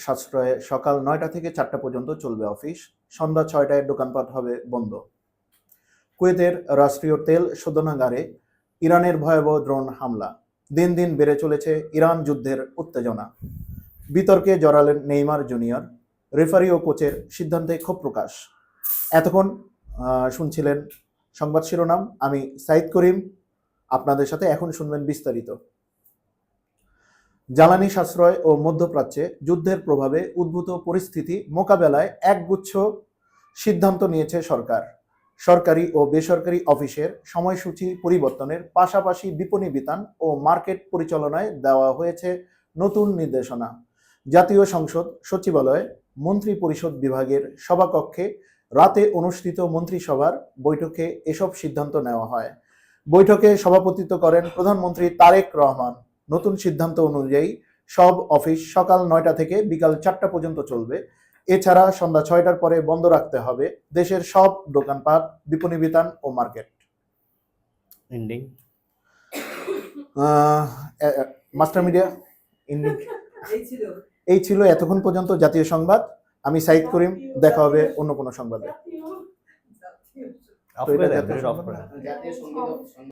সাশ্রয়ে সকাল 9টা থেকে 4টা পর্যন্ত চলবে অফিস, সন্ধ্যা 6টায় দোকানপাট হবে বন্ধ। কুয়েতের রাষ্ট্রীয় তেল শোধনাগারে ইরানের ভয়াবহ ড্রোন হামলা, দিন দিন বেড়ে চলেছে ইরান যুদ্ধের উত্তেজনা। বিতর্কে জড়ালেন নেইমার জুনিয়র, রেফারি ও কোচের সিদ্ধান্তে ক্ষোভ প্রকাশ। এতক্ষণ শুনছিলেন সংবাদ শিরোনাম, আমি সাইদ করিম আপনাদের সাথে। এখন শুনবেন বিস্তারিত। জ্বালানি সাশ্রয় ও মধ্যপ্রাচ্যে যুদ্ধের প্রভাবে উদ্ভূত পরিস্থিতি মোকাবেলায় একগুচ্ছ সিদ্ধান্ত নিয়েছে সরকার। সরকারি ও বেসরকারি অফিসের সময়সূচি পরিবর্তনের পাশাপাশি বিপণী বিতান ও মার্কেট পরিচালনায় দেওয়া হয়েছে নতুন নির্দেশনা। জাতীয় সংসদ সচিবালয়ে মন্ত্রী পরিষদ বিভাগের সভাকক্ষে রাতে অনুষ্ঠিত মন্ত্রিসভার বৈঠকে এসব সিদ্ধান্ত নেওয়া হয়। বৈঠকে সভাপতিত্ব করেন প্রধানমন্ত্রী তারেক রহমান। নতুন সিদ্ধান্ত অনুযায়ী সব অফিস সকাল 9টা থেকে বিকাল 4টা পর্যন্ত চলবে। এছাড়া সন্ধ্যা 6টার পরে বন্ধ রাখতে হবে দেশের সব দোকানপাট, বিপণী বিতান ও market. Ending master media ending এই ছিল এতক্ষণ পর্যন্ত জাতীয় সংবাদ। আমি সাইদ করিম, দেখা হবে অন্য কোনো সংবাদে।